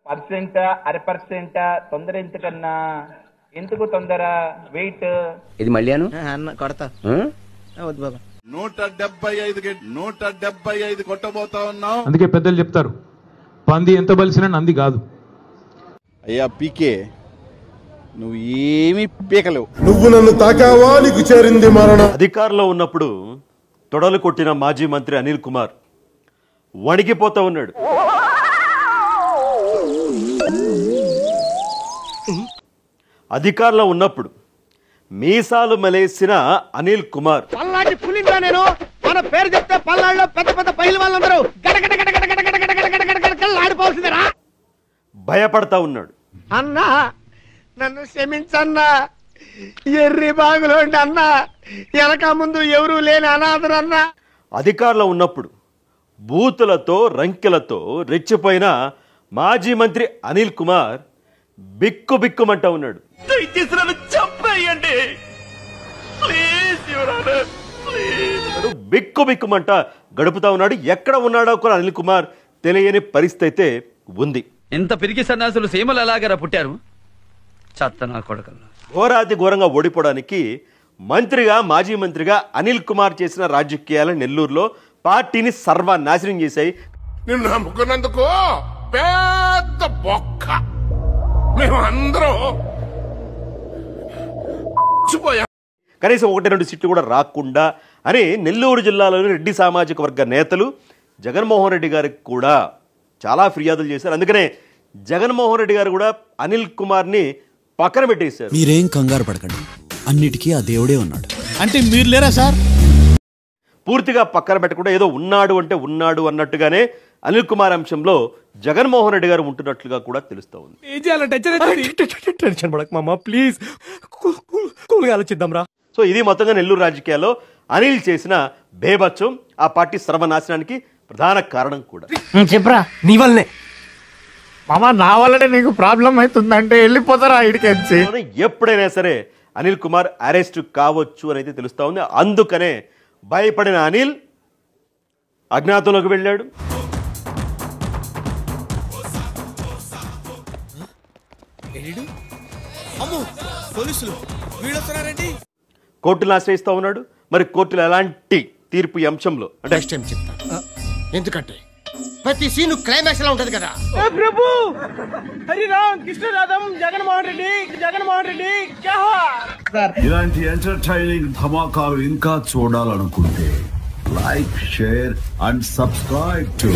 Percent 1% తొందర ఎందుకన్నా? ఎందుకు తొందర? వెయిట్ ఇది మళ్ళీ కొడతా వద్దు బాబా. 175 కొట్టబోతా ఉన్నాం. అందుకే పెద్దలు చెప్తారు, పంది ఎంత బలిసినా నంది కాదు. అయ్యా పీకే, నువ్వు ఏమీ పీకలేవు. నువ్వు నన్ను తాకావా, నీకు చేరింది మరణం. అధికారంలో ఉన్నప్పుడు తొడలు కొట్టిన మాజీ మంత్రి అనిల్ కుమార్ వణికిపోతా ఉన్నాడు. అధికారంలో ఉన్నప్పుడు మీసాలు మలేసిన అనిల్ కుమార్ పల్నాటి పులిందా నేను, మన పేరు చెప్తే పల్నాడులో పెద్ద పెద్ద పైలు వాళ్ళందరూ ఆడిపోతుందిరా భయపడతా ఉన్నాడు. అన్నా నన్ను క్షమించన్నా, ఎర్రి బాగులో అన్నా, వెనక ముందు ఎవరూ లేని అనాథరన్నా. అధికారంలో ఉన్నప్పుడు బూతులతో రంకెలతో రెచ్చిపోయిన మాజీ మంత్రి అనిల్ కుమార్ బిక్కు బిక్కుమంటా ఉన్నాడు. బిక్కు బిక్కుమంట గడుపుతా ఉన్నాడు. ఎక్కడ ఉన్నాడో కూడా అనిల్ కుమార్ తెలియని పరిస్థితి అయితే ఉంది. ఎంత పిరికి సన్నాసులు సీమలు ఎలాగరా పుట్టారు? చత్త నా కొడకల్లా. ఘోరాతి ఘోరంగా ఓడిపోవడానికి మంత్రిగా మాజీ మంత్రిగా అనిల్ కుమార్ చేసిన రాజకీయాలు నెల్లూరులో పార్టీని సర్వనాశనం చేశాయి. నిన్ను నమ్ముకున్నందుకు పెద్ద బొక్క. మేమందరం కనీసం 1-2 సీట్లు కూడా రాకుండా అని నెల్లూరు జిల్లాలోని రెడ్డి సామాజిక వర్గ నేతలు జగన్మోహన్ రెడ్డి గారికి కూడా చాలా ఫిర్యాదులు చేశారు. అందుకనే జగన్మోహన్ రెడ్డి గారు కూడా అనిల్ కుమార్ని పక్కన పెట్టేశారు. మీరేం కంగారు పడకండి, అన్నిటికీ ఆ దేవుడే ఉన్నాడు. అంటే మీరు లేరా సార్? పూర్తిగా పక్కన పెట్టకుండా ఏదో ఉన్నాడు అంటే ఉన్నాడు అన్నట్టుగానే అనిల్ కుమార్ అంశంలో జగన్మోహన్ రెడ్డి గారు ఉంటున్నట్లుగా కూడా తెలుస్తూ ఉంది. టెన్షన్ పడక మామ, ప్లీజ్ కూల్గా ఆలోచిద్దాం రా. సో ఇది మొత్తంగా నెల్లూరు రాజకీయాల్లో అనిల్ చేసిన బేబత్సం, ఆ పార్టీ సర్వనాశనానికి ప్రధాన కారణం కూడా. చెప్పరా, నీ వల్లనే మామ, నా వల్లనే నీకు ప్రాబ్లం అవుతుందంటే వెళ్ళిపోతారా ఇడికెచ్చి. ఎప్పుడైనా సరే అనిల్ కుమార్ అరెస్ట్ కావచ్చు అని అయితే తెలుస్తా ఉంది. అందుకనే భయపడిన అనిల్ అజ్ఞాతంలోకి వెళ్ళాడు. కోర్టును ఆశ్రయిస్తా ఉన్నాడు. మరి కోర్టులో ఎలాంటి తీర్పు ఈ అంశంలో అంటే ఎందుకంటే ప్రతి సీను క్లైమాక్స్ లా ఉంటది కదా. ప్రభు హరిరామ్ కృష్ణరాధం జగన్మోహన్ రెడ్డి ఇలాంటి ఎంటర్టైనింగ్ ధమాకాలు ఇంకా చూడాలనుకుంటే like, share and subscribe to